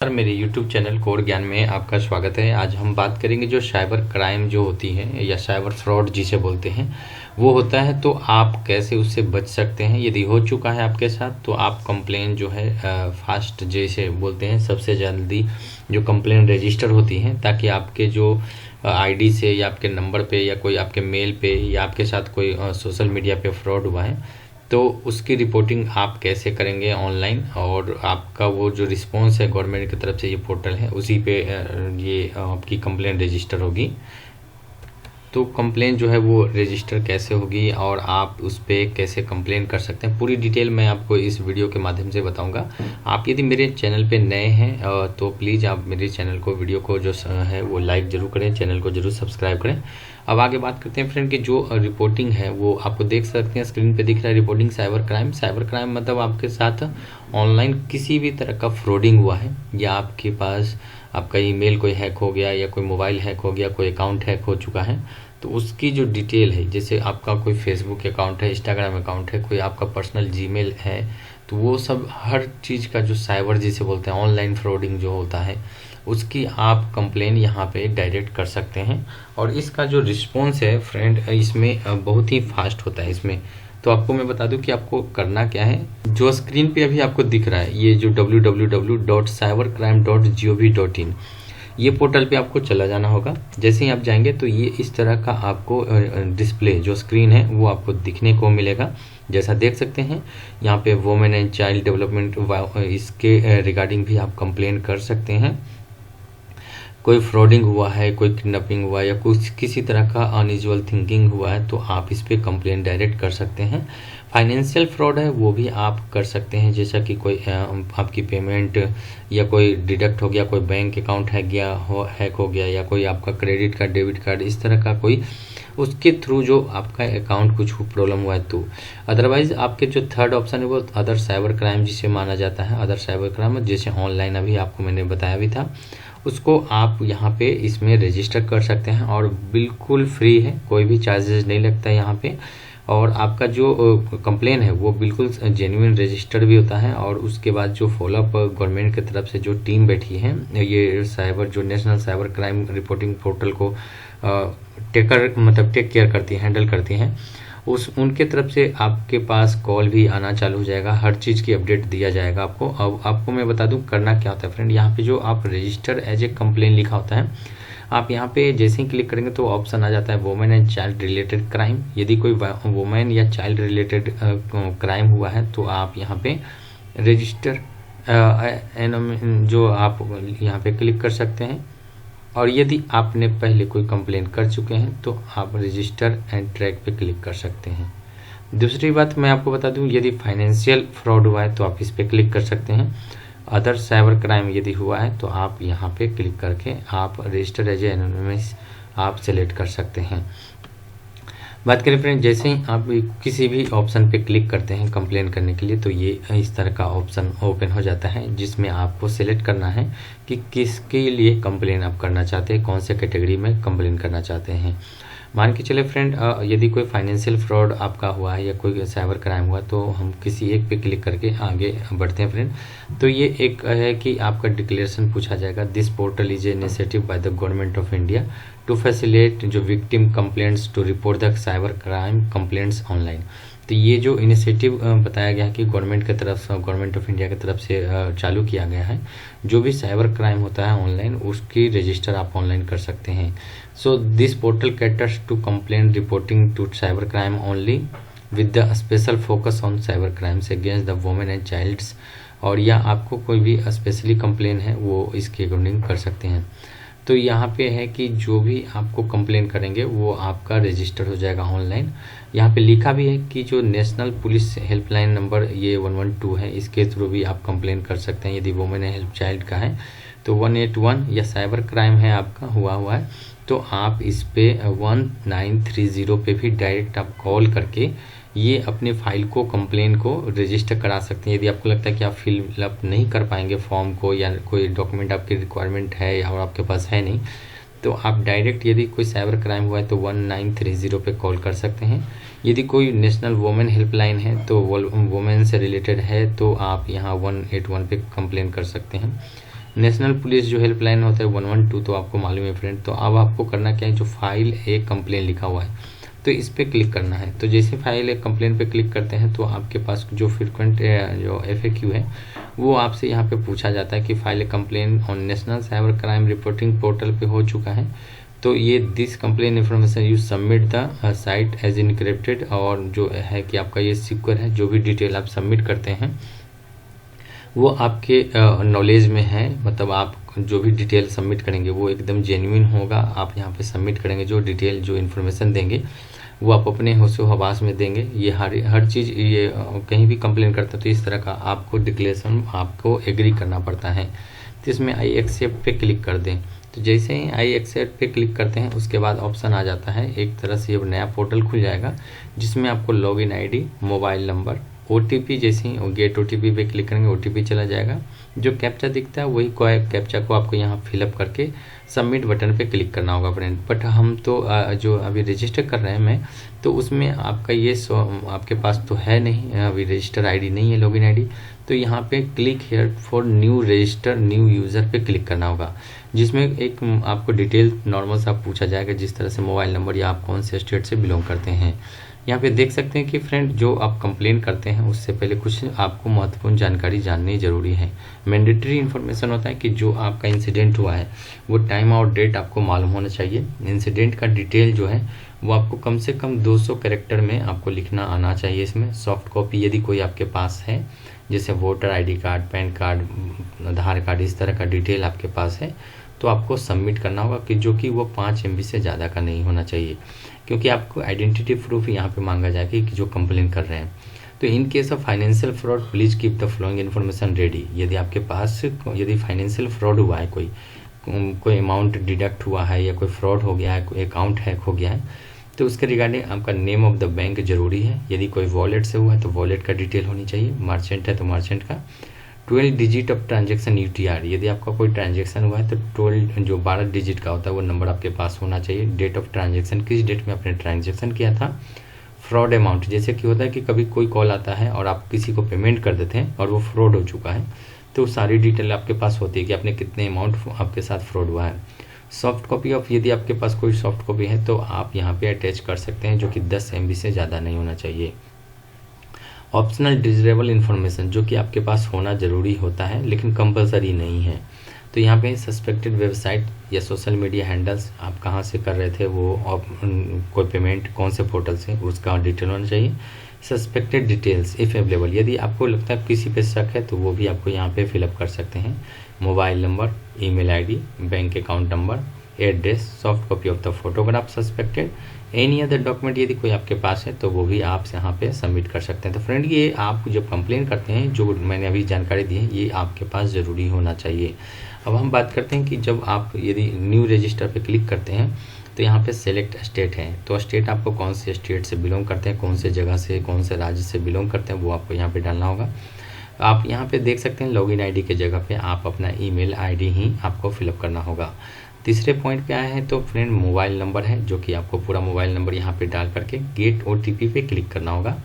Sir मेरे YouTube channel code ज्ञान में आपका स्वागत है। आज हम बात करेंगे जो साइबर क्राइम जो होती है या साइबर फ्रॉड जिसे बोलते हैं वो होता है, तो आप कैसे उससे बच सकते हैं। यदि हो चुका है आपके साथ तो आप कंप्लेन जो है फास्ट जैसे बोलते हैं सबसे जल्दी जो कंप्लेन रजिस्टर होती हैं, ताकि आपके जो आईडी से या आपके नंबर पे या कोई आपके मेल पे या आपके साथ कोई सोशल मीडिया पे फ्रॉड हुआ है तो उसकी रिपोर्टिंग आप कैसे करेंगे ऑनलाइन, और आपका वो जो रिस्पॉन्स है गवर्नमेंट की तरफ से, ये पोर्टल है उसी पे ये आपकी कंप्लेन रजिस्टर होगी। तो कंप्लेन जो है वो रजिस्टर कैसे होगी और आप उस पर कैसे कंप्लेन कर सकते हैं, पूरी डिटेल मैं आपको इस वीडियो के माध्यम से बताऊंगा। आप यदि मेरे चैनल पे नए हैं तो प्लीज़ आप मेरे चैनल को वीडियो को जो है वो लाइक ज़रूर करें, चैनल को ज़रूर सब्सक्राइब करें। अब आगे बात करते हैं फ्रेंड कि जो रिपोर्टिंग है वो आपको देख सकते हैं स्क्रीन पे दिख रहा है, reporting cyber crime. Cyber crime मतलब आपके साथ ऑनलाइन किसी भी तरह का फ्रॉडिंग हुआ है, या आपके पास आपका ईमेल कोई हैक हो गया, या कोई मोबाइल हैक हो गया, कोई अकाउंट हैक हो चुका है, तो उसकी जो डिटेल है, जैसे आपका कोई फेसबुक अकाउंट है, इंस्टाग्राम अकाउंट है, कोई आपका पर्सनल जीमेल है, तो वो सब हर चीज़ का जो साइबर जिसे बोलते हैं ऑनलाइन फ्रॉडिंग जो होता है उसकी आप कंप्लेन यहाँ पे डायरेक्ट कर सकते हैं। और इसका जो रिस्पॉन्स है फ्रेंड इसमें बहुत ही फास्ट होता है इसमें। तो आपको मैं बता दूं कि आपको करना क्या है। जो स्क्रीन पे अभी आपको दिख रहा है ये जो www.cybercrime.gov.in ये पोर्टल पे आपको चला जाना होगा। जैसे ही आप जाएंगे तो ये इस तरह का आपको डिस्प्ले जो स्क्रीन है वो आपको दिखने को मिलेगा। जैसा देख सकते हैं यहाँ पे वुमेन एंड चाइल्ड डेवलपमेंट इसके रिगार्डिंग भी आप कंप्लेन कर सकते हैं। कोई फ्रॉडिंग हुआ है, कोई किडनैपिंग हुआ या कुछ किसी तरह का अनयूजुअल थिंकिंग हुआ है तो आप इस पे कंप्लेन डायरेक्ट कर सकते हैं। फाइनेंशियल फ्रॉड है वो भी आप कर सकते हैं, जैसा कि कोई आपकी पेमेंट या कोई डिडक्ट हो गया, कोई बैंक अकाउंट हैक हो गया, या कोई आपका क्रेडिट कार्ड डेबिट कार्ड इस तरह का कोई उसके थ्रू जो आपका अकाउंट कुछ प्रॉब्लम हुआ है तो। अदरवाइज आपके जो थर्ड ऑप्शन है वो अदर साइबर क्राइम जिसे माना जाता है। अदर साइबर क्राइम जैसे ऑनलाइन अभी आपको मैंने बताया भी था, उसको आप यहाँ पे इसमें रजिस्टर कर सकते हैं और बिल्कुल फ्री है, कोई भी चार्जेस नहीं लगता है यहाँ पे। और आपका जो कंप्लेन है वो बिल्कुल जेन्युइन रजिस्टर्ड भी होता है। और उसके बाद जो फॉलोअप गवर्नमेंट की तरफ से जो टीम बैठी है, ये साइबर जो national cyber crime reporting portal को टेक केयर करती है, हैंडल करती हैं, उनके तरफ से आपके पास कॉल भी आना चालू हो जाएगा, हर चीज़ की अपडेट दिया जाएगा आपको। अब आपको मैं बता दूं करना क्या होता है फ्रेंड। यहाँ पे जो आप रजिस्टर एज ए कंप्लेन लिखा होता है, आप यहाँ पे जैसे ही क्लिक करेंगे तो ऑप्शन आ जाता है women and child related crime. यदि कोई वुमेन या चाइल्ड रिलेटेड क्राइम हुआ है तो आप यहाँ पे रजिस्टर जो आप यहाँ पे क्लिक कर सकते हैं। और यदि आपने पहले कोई कंप्लेन कर चुके हैं तो आप रजिस्टर एंड ट्रैक पे क्लिक कर सकते हैं। दूसरी बात मैं आपको बता दूं, यदि फाइनेंशियल फ्रॉड हुआ है तो आप इस पे क्लिक कर सकते हैं। अदर साइबर क्राइम यदि हुआ है तो आप यहाँ पे क्लिक करके आप रजिस्टर एज एनोनिमस आप सेलेक्ट कर सकते हैं। बात करें फ्रेंड, जैसे ही आप किसी भी ऑप्शन पे क्लिक करते हैं कंप्लेन करने के लिए तो ये इस तरह का ऑप्शन ओपन हो जाता है, जिसमें आपको सिलेक्ट करना है कि किसके लिए कंप्लेन आप करना चाहते हैं, कौन से कैटेगरी में कंप्लेन करना चाहते हैं। मान के चले फ्रेंड यदि कोई फाइनेंशियल फ्रॉड आपका हुआ है या कोई साइबर क्राइम हुआ तो हम किसी एक पे क्लिक करके आगे बढ़ते हैं फ्रेंड। तो ये एक है कि आपका डिक्लेरेशन पूछा जाएगा, this portal is a initiative by the government of India to facilitate जो victim complaints to report the cyber crime complaints online. तो ये जो इनिशिएटिव बताया गया है कि गवर्नमेंट ऑफ इंडिया की तरफ से चालू किया गया है, जो भी साइबर क्राइम होता है ऑनलाइन उसकी रजिस्टर आप ऑनलाइन कर सकते हैं। So this portal caters to complain reporting to cyber crime only with the special focus on cyber crimes against the women and childs. और या आपको कोई भी स्पेशली कंप्लेन है वो इसके अकॉर्डिंग कर सकते हैं। तो यहाँ पे है कि जो भी आपको कंप्लेन करेंगे वो आपका रजिस्टर हो जाएगा ऑनलाइन। यहाँ पे लिखा भी है कि जो नेशनल पुलिस हेल्पलाइन नंबर ये 112 है, इसके थ्रू भी आप कंप्लेन कर सकते हैं। यदि वुमेन हेल्प चाइल्ड का है तो 181, या साइबर क्राइम है आपका हुआ है तो आप इस पे 1930 पे भी डायरेक्ट आप कॉल करके ये अपने फाइल को कंप्लेन को रजिस्टर करा सकते हैं। यदि आपको लगता है कि आप फिलअप नहीं कर पाएंगे फॉर्म को, या कोई डॉक्यूमेंट आपकी रिक्वायरमेंट है और आपके पास है नहीं, तो आप डायरेक्ट यदि कोई साइबर क्राइम हुआ है तो 1930 पे कॉल कर सकते हैं। यदि कोई नेशनल वुमेन हेल्पलाइन है तो वुमेन से रिलेटेड है तो आप यहाँ 181 पे कंप्लेन कर सकते हैं। नेशनल पुलिस जो हेल्पलाइन होता है 112 तो आपको मालूम है फ्रेंड। तो अब आपको करना क्या है, जो फाइल ए कंप्लेन लिखा हुआ है तो इस पर क्लिक करना है। तो जैसे फाइल ए कंप्लेन पे क्लिक करते हैं तो आपके पास जो फ्रीक्वेंट जो FAQ है वो आपसे यहाँ पे पूछा जाता है कि file a complain on national cyber crime reporting portal पे हो चुका है। तो ये this complain information you submit the site as encrypted, और जो है कि आपका ये सिक्योर है। जो भी डिटेल आप सबमिट करते हैं वो आपके नॉलेज में है, मतलब आप जो भी डिटेल सबमिट करेंगे वो एकदम जेन्युइन होगा। आप यहाँ पे सबमिट करेंगे जो डिटेल जो इन्फॉर्मेशन देंगे वो आप अपने होशो हवास में देंगे। ये हर चीज़ ये कहीं भी कंप्लेन करता है तो इस तरह का आपको डिक्लेरेशन आपको एग्री करना पड़ता है। तो इसमें आई एक्सेप्ट पे क्लिक कर दें। तो जैसे ही आई एक्सेप्ट पे क्लिक करते हैं उसके बाद ऑप्शन आ जाता है, एक तरह से ये नया पोर्टल खुल जाएगा जिसमें आपको login ID, mobile number, OTP, जैसे ही गेट OTP पे क्लिक करेंगे OTP चला जाएगा। जो कैप्चा दिखता है वही कैप्चा को आपको यहाँ फिलअप करके सबमिट बटन पे क्लिक करना होगा फ्रेंड। बट हम तो जो अभी रजिस्टर कर रहे हैं मैं, तो उसमें आपका ये आपके पास तो है नहीं, अभी रजिस्टर ID नहीं है, लॉगिन ID। तो यहाँ पे click here for new register new user पे क्लिक करना होगा, जिसमें एक आपको डिटेल नॉर्मल सा पूछा जाएगा, जिस तरह से मोबाइल नंबर या आप कौन से स्टेट से बिलोंग करते हैं। यहाँ पे देख सकते हैं कि फ्रेंड जो आप कंप्लेन करते हैं उससे पहले कुछ आपको महत्वपूर्ण जानकारी जाननी जरूरी है। मैंडेटरी इन्फॉर्मेशन होता है कि जो आपका इंसिडेंट हुआ है वो टाइम और डेट आपको मालूम होना चाहिए। इंसिडेंट का डिटेल जो है वो आपको कम से कम 200 कैरेक्टर में आपको लिखना आना चाहिए। इसमें सॉफ्ट कॉपी यदि कोई आपके पास है, जैसे voter ID card, PAN card, Aadhaar card, इस तरह का डिटेल आपके पास है तो आपको सबमिट करना होगा कि जो कि वो 5 MB से ज़्यादा का नहीं होना चाहिए, क्योंकि आपको आइडेंटिटी प्रूफ यहाँ पे मांगा जाएगा कि जो कंप्लेन कर रहे हैं। तो in case of financial fraud please keep the following information ready. यदि आपके पास यदि फाइनेंशियल फ्रॉड हुआ है, कोई अमाउंट डिडक्ट हुआ है या कोई फ्रॉड हो गया है, कोई अकाउंट हैक हो गया है, तो उसके रिगार्डिंग आपका नेम ऑफ द बैंक जरूरी है। यदि कोई वॉलेट से हुआ है तो वॉलेट का डिटेल होनी चाहिए, मर्चेंट है तो मर्चेंट का, 12 डिजिट ऑफ ट्रांजेक्शन UTR। यदि आपका कोई ट्रांजेक्शन हुआ है तो 12 डिजिट का होता है वो नंबर आपके पास होना चाहिए। डेट ऑफ ट्रांजेक्शन, किस डेट में आपने ट्रांजेक्शन किया था। फ्रॉड अमाउंट, जैसे कि होता है कि कभी कोई कॉल आता है और आप किसी को पेमेंट कर देते हैं और वो फ्रॉड हो चुका है, तो सारी डिटेल आपके पास होती है कि आपने कितने अमाउंट आपके साथ फ्रॉड हुआ है। सॉफ्ट कॉपी ऑफ, यदि आपके पास कोई सॉफ्ट कॉपी है तो आप यहाँ पे अटैच कर सकते हैं, जो कि 10 MB से ज़्यादा नहीं होना चाहिए। ऑप्शनल डिजिटेबल इन्फॉर्मेशन, जो कि आपके पास होना ज़रूरी होता है लेकिन कंपलसरी नहीं है। तो यहाँ पे सस्पेक्टेड वेबसाइट या सोशल मीडिया हैंडल्स, आप कहाँ से कर रहे थे वो, कोई पेमेंट कौन से पोर्टल से, उसका डिटेल होना चाहिए। सस्पेक्टेड डिटेल्स इफ़ अवेलेबल, यदि आपको लगता है किसी पे शक है तो वो भी आपको यहाँ पे फिलअप कर सकते हैं। Mobile number, email ID, bank account number, address, soft copy of the photograph suspected, any other document यदि कोई आपके पास है तो वो भी आप यहाँ पे सबमिट कर सकते हैं। तो फ्रेंड ये आप जब कंप्लेन करते हैं, जो मैंने अभी जानकारी दी है, ये आपके पास ज़रूरी होना चाहिए। अब हम बात करते हैं कि जब आप यदि न्यू रजिस्टर पे क्लिक करते हैं तो यहाँ पे सेलेक्ट स्टेट है, तो स्टेट आपको कौन से स्टेट से बिलोंग करते हैं, कौन से जगह से, कौन से राज्य से बिलोंग करते हैं, वो आपको यहाँ पे डालना होगा। आप यहाँ पे देख सकते हैं लॉगिन ID के जगह पे आप अपना ईमेल ID ही आपको फिलअप करना होगा। तीसरे पॉइंट पे आए हैं तो फ्रेंड मोबाइल नंबर है, जो कि आपको पूरा मोबाइल नंबर यहाँ पे डाल करके गेट OTP पे क्लिक करना होगा।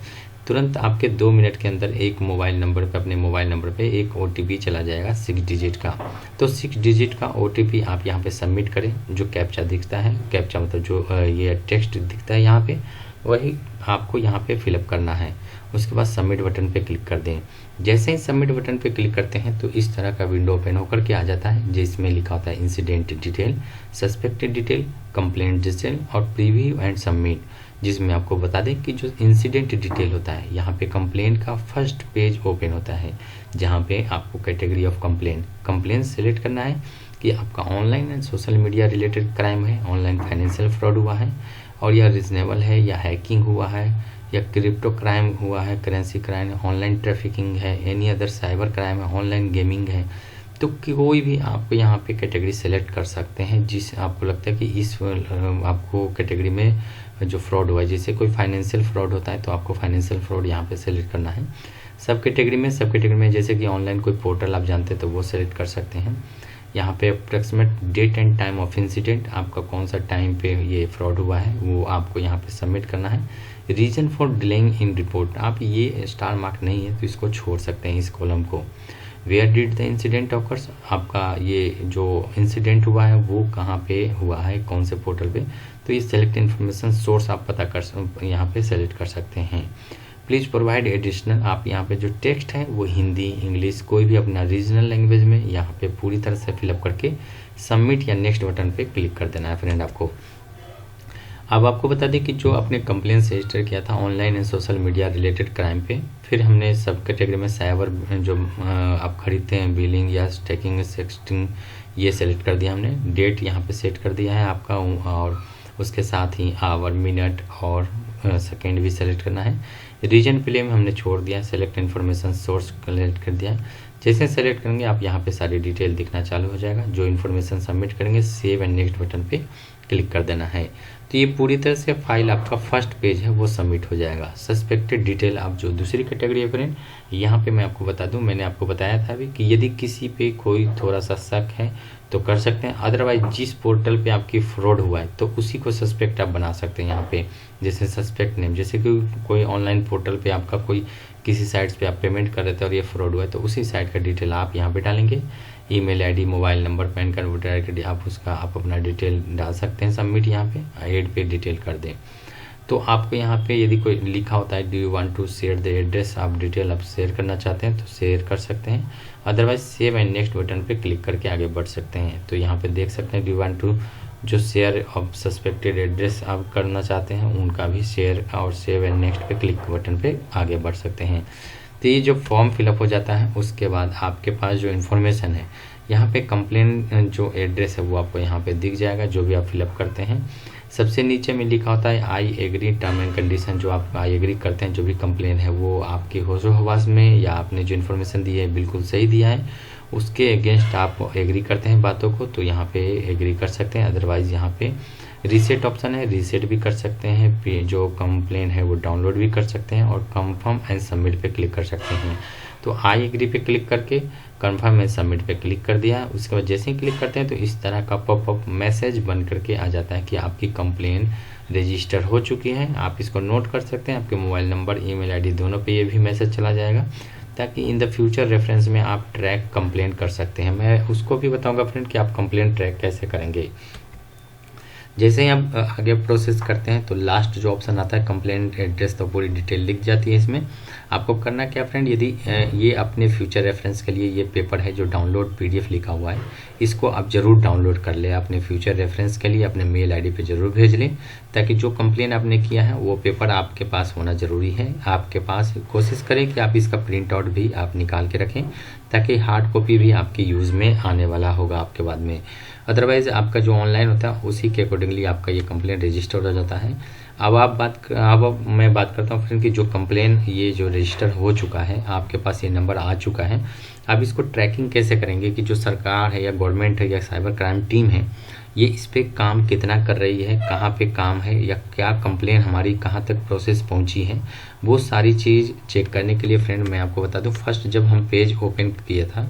तुरंत आपके 2 मिनट के अंदर एक मोबाइल नंबर पे, अपने मोबाइल नंबर पे एक OTP चला जाएगा 6 डिजिट का। तो 6 डिजिट का OTP आप यहाँ पे सबमिट करें। जो कैप्चा दिखता है, कैप्चा मतलब जो ये टेक्स्ट दिखता है यहाँ पे, वही आपको यहाँ पे फिलअप करना है। उसके बाद सबमिट बटन पे क्लिक कर दें। जैसे ही सबमिट बटन पे क्लिक करते हैं तो इस तरह का विंडो ओपन होकर के आ जाता है, जिसमें लिखा होता है incident detail, suspected detail, complaint detail और प्रीव्यू एंड सबमिट, जिसमें आपको बता दें कि जो इंसिडेंट डिटेल होता है यहाँ पे कंप्लेन का फर्स्ट पेज ओपन होता है, जहाँ पे आपको कैटेगरी ऑफ कंप्लेन सेलेक्ट करना है कि आपका online and social media related crime है, ऑनलाइन फाइनेंशियल फ्रॉड हुआ है और यह रीजनेबल है, या हैकिंग हुआ है, या क्रिप्टो क्राइम हुआ है, करेंसी क्राइम, ऑनलाइन ट्रैफिकिंग है, एनी अदर साइबर क्राइम है, ऑनलाइन गेमिंग है। तो कोई भी आपको यहाँ पे कैटेगरी सेलेक्ट कर सकते हैं जिस आपको लगता है कि इस आपको कैटेगरी में जो फ्रॉड हुआ है। जैसे कोई फाइनेंशियल फ्रॉड होता है तो आपको फाइनेंशियल फ्रॉड यहाँ पे सेलेक्ट करना है। सब कैटेगरी में जैसे कि ऑनलाइन कोई पोर्टल आप जानते हैं तो वो सेलेक्ट कर सकते हैं। यहाँ पे approximate date and time of incident, आपका कौन सा टाइम पे ये फ्रॉड हुआ है वो आपको यहाँ पे सबमिट करना है। Reason for delaying in report, आप ये स्टार मार्क नहीं है तो इसको छोड़ सकते हैं इस कॉलम को। Where did the incident occurs, आपका ये जो इंसिडेंट हुआ है वो कहाँ पे हुआ है, कौन से पोर्टल पे। तो ये सेलेक्ट इन्फॉर्मेशन सोर्स आप पता कर यहाँ पे सेलेक्ट कर सकते हैं। प्लीज़ प्रोवाइड एडिशनल, आप यहाँ पे जो टेक्स्ट है वो हिंदी, इंग्लिश, कोई भी अपना रीजनल लैंग्वेज में यहाँ पे पूरी तरह से फिलअप करके सबमिट या नेक्स्ट बटन पे क्लिक कर देना है फ्रेंड आपको। अब आपको बता दें कि जो आपने कंप्लेन रजिस्टर किया था online and social media related crime पे, फिर हमने सब कैटेगरी में साइबर जो आप खरीदते हैं, बिलिंग या स्टैकिंग, सेक्सटिंग, ये सेलेक्ट कर दिया हमने। डेट यहाँ पे सेट कर दिया है आपका, और उसके साथ ही आवर, मिनट और सेकेंड भी सेलेक्ट करना है। रीजन प्ले में हमने छोड़ दिया है, सेलेक्ट इन्फॉर्मेशन सोर्स सेलेक्ट कर दिया है। जैसे सेलेक्ट करेंगे आप यहाँ पे सारी डिटेल दिखना चालू हो जाएगा। जो इन्फॉर्मेशन सबमिट करेंगे सेव एंड नेक्स्ट बटन पे क्लिक कर देना है। तो ये पूरी तरह से फाइल आपका फर्स्ट पेज है वो सबमिट हो जाएगा। सस्पेक्टेड डिटेल, आप जो दूसरी कैटेगरी है फ्रेंड, यहाँ पे मैं आपको बता दूं, मैंने आपको बताया था अभी कि यदि किसी पे कोई थोड़ा सा शक है तो कर सकते हैं, अदरवाइज जिस पोर्टल पे आपकी फ्रॉड हुआ है तो उसी को सस्पेक्ट आप बना सकते हैं यहाँ पे। जैसे सस्पेक्ट नेम, जैसे कि कोई ऑनलाइन पोर्टल पे आपका कोई किसी साइट्स पे आप पेमेंट कर रहे थे और ये फ्रॉड हुआ है तो उसी साइट का डिटेल आप यहाँ पे डालेंगे। Email ID, mobile number, pan card, voter ID, आप उसका आप अपना डिटेल डाल सकते हैं। सबमिट यहाँ पे ऐड पे डिटेल कर दें। तो आपको यहाँ पे यदि कोई लिखा होता है do you want to share the address, आप डिटेल आप शेयर करना चाहते हैं तो शेयर कर सकते हैं, otherwise save and next button पे क्लिक करके आगे बढ़ सकते हैं। तो यहाँ पे देख सकते हैं डू यू वांट टू, जो शेयर ऑफ सस्पेक्टेड एड्रेस आप करना चाहते हैं उनका भी शेयर, और सेव एंड नेक्स्ट पे क्लिक बटन पे आगे बढ़ सकते हैं। तो ये जो फॉर्म फिलअप हो जाता है उसके बाद आपके पास जो इन्फॉर्मेशन है यहाँ पे कंप्लेन जो एड्रेस है वो आपको यहाँ पे दिख जाएगा, जो भी आप फिलअप करते हैं। सबसे नीचे में लिखा होता है I agree term and condition, जो आप आई एग्री करते हैं, जो भी कंप्लेन है वो आपके होशो हवास में या आपने जो इन्फॉर्मेशन दी है बिल्कुल सही दिया है, उसके अगेंस्ट आप एग्री करते हैं बातों को तो यहाँ पे एग्री कर सकते हैं। अदरवाइज यहाँ पे रीसेट ऑप्शन है, रीसेट भी कर सकते हैं, जो कंप्लेन है वो डाउनलोड भी कर सकते हैं और कंफर्म एंड सबमिट पे क्लिक कर सकते हैं। तो आई एग्री पे क्लिक करके कंफर्म एंड सबमिट पे क्लिक कर दिया। उसके बाद जैसे ही क्लिक करते हैं तो इस तरह का पॉपअप मैसेज बन करके आ जाता है कि आपकी कंप्लेन रजिस्टर हो चुकी है। आप इसको नोट कर सकते हैं, आपके मोबाइल नंबर, ईमेल आईडी दोनों पे ये भी मैसेज चला जाएगा, ताकि इन द फ्यूचर रेफरेंस में आप ट्रैक कंप्लेन कर सकते हैं। मैं उसको भी बताऊंगा फ्रेंड कि आप कंप्लेन ट्रैक कैसे करेंगे। जैसे ही आप आगे प्रोसेस करते हैं तो लास्ट जो ऑप्शन आता है कंप्लेंट एड्रेस, तो पूरी डिटेल लिख जाती है इसमें। आपको करना क्या फ्रेंड, यदि ये अपने फ्यूचर रेफरेंस के लिए ये पेपर है जो डाउनलोड पीडीएफ लिखा हुआ है, इसको आप ज़रूर डाउनलोड कर लें अपने फ्यूचर रेफरेंस के लिए, अपने मेल आईडी पे ज़रूर भेज लें, ताकि जो कंप्लेन आपने किया है वो पेपर आपके पास होना ज़रूरी है। आपके पास कोशिश करें कि आप इसका प्रिंट आउट भी आप निकाल के रखें, ताकि हार्ड कॉपी भी आपके यूज़ में आने वाला होगा आपके बाद में। अदरवाइज आपका जो ऑनलाइन होता है उसी के अकॉर्डिंगली आपका ये कंप्लेन रजिस्टर हो जाता है। अब मैं बात करता हूँ फ्रेंड कि जो कंप्लेन ये जो रजिस्टर हो चुका है, आपके पास ये नंबर आ चुका है, अब इसको ट्रैकिंग कैसे करेंगे कि जो सरकार है या गवर्नमेंट है या साइबर क्राइम टीम है ये इस पे काम कितना कर रही है, कहाँ पे काम है, या क्या कंप्लेन हमारी कहाँ तक प्रोसेस पहुँची है, वो सारी चीज़ चेक करने के लिए फ्रेंड मैं आपको बता दूं, फर्स्ट जब हम पेज ओपन किया था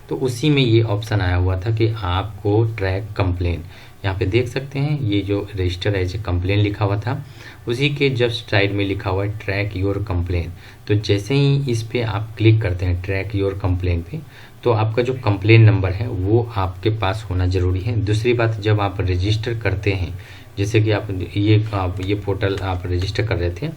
तो उसी में ये ऑप्शन आया हुआ था कि आपको ट्रैक कंप्लेन, यहाँ पे देख सकते हैं ये जो रजिस्टर एज कंप्लेन लिखा हुआ था, उसी के जस्ट साइड में लिखा हुआ है ट्रैक योर कंप्लेन। तो जैसे ही इस पे आप क्लिक करते हैं ट्रैक योर कंप्लेन पे, तो आपका जो कंप्लेन नंबर है वो आपके पास होना ज़रूरी है। दूसरी बात, जब आप रजिस्टर करते हैं, जैसे कि आप ये पोर्टल आप रजिस्टर कर रहे थे,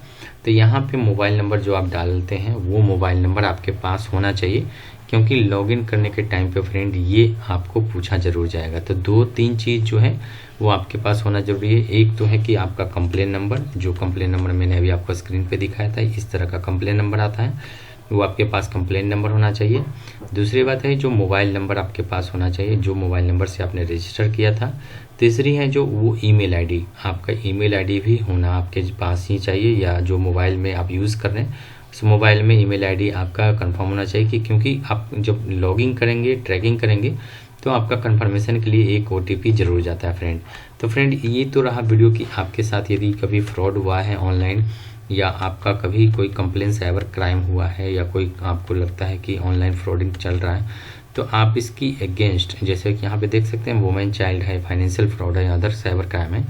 तो यहाँ पे मोबाइल नंबर जो आप डालते हैं वो मोबाइल नंबर आपके पास होना चाहिए, क्योंकि लॉगिन करने के टाइम पे फ्रेंड ये आपको पूछा ज़रूर जाएगा। तो 2-3 चीज़ जो है वो आपके पास होना ज़रूरी है। एक तो है कि आपका कंप्लेन नंबर, जो कंप्लेन नंबर मैंने अभी आपको स्क्रीन पे दिखाया था, इस तरह का कंप्लेन नंबर आता है, वो आपके पास कंप्लेन नंबर होना चाहिए। दूसरी बात है जो मोबाइल नंबर आपके पास होना चाहिए, जो मोबाइल नंबर से आपने रजिस्टर किया था। तीसरी है जो वो ईमेल आईडी, आपका ईमेल आईडी भी होना आपके पास ही चाहिए, या जो मोबाइल में आप यूज़ कर रहे हैं उस मोबाइल में ईमेल आईडी आपका कंफर्म होना चाहिए, क्योंकि आप जब लॉगिंग करेंगे, ट्रैकिंग करेंगे, तो आपका कंफर्मेशन के लिए एक OTP जरूर जाता है फ्रेंड। तो फ्रेंड ये तो रहा वीडियो कि आपके साथ यदि कभी फ्रॉड हुआ है ऑनलाइन, या आपका कभी कोई कंप्लेन साइबर क्राइम हुआ है, या कोई आपको लगता है कि ऑनलाइन फ्रॉडिंग चल रहा है, तो आप इसकी अगेंस्ट, जैसे कि यहाँ पे देख सकते हैं वुमेन चाइल्ड है, फाइनेंशियल फ्रॉड है, अदर साइबर क्राइम है,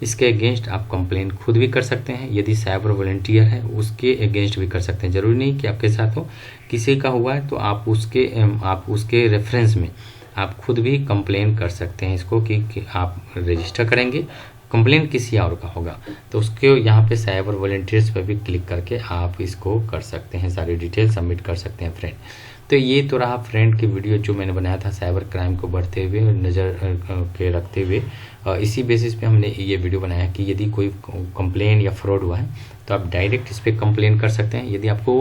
इसके अगेंस्ट आप कंप्लेंट खुद भी कर सकते हैं। यदि साइबर वॉलंटियर है उसके अगेंस्ट भी कर सकते हैं। जरूरी नहीं कि आपके साथ हो, किसी का हुआ है तो आप उसके रेफरेंस में आप खुद भी कंप्लेन कर सकते हैं इसको कि आप रजिस्टर करेंगे, कंप्लेन किसी और का होगा तो उसके यहाँ पे साइबर वॉलंटियर्स पर भी क्लिक करके आप इसको कर सकते हैं, सारी डिटेल सबमिट कर सकते हैं फ्रेंड। तो ये तो रहा फ्रेंड की वीडियो जो मैंने बनाया था साइबर क्राइम को बढ़ते हुए नज़र के रखते हुए। इसी बेसिस पे हमने ये वीडियो बनाया कि यदि कोई कंप्लेन या फ्रॉड हुआ है तो आप डायरेक्ट इस पर कंप्लेन कर सकते हैं। यदि आपको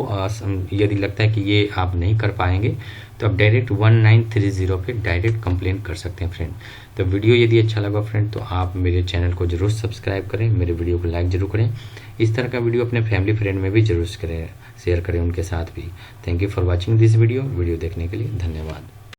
यदि लगता है कि ये आप नहीं कर पाएंगे तो आप डायरेक्ट 1930 पे डायरेक्ट कंप्लेन कर सकते हैं फ्रेंड। तो वीडियो यदि अच्छा लगा फ्रेंड तो आप मेरे चैनल को जरूर सब्सक्राइब करें, मेरे वीडियो को लाइक जरूर करें। इस तरह का वीडियो अपने फैमिली फ्रेंड में भी जरूर शेयर करें उनके साथ भी। Thank you for watching this video देखने के लिए धन्यवाद।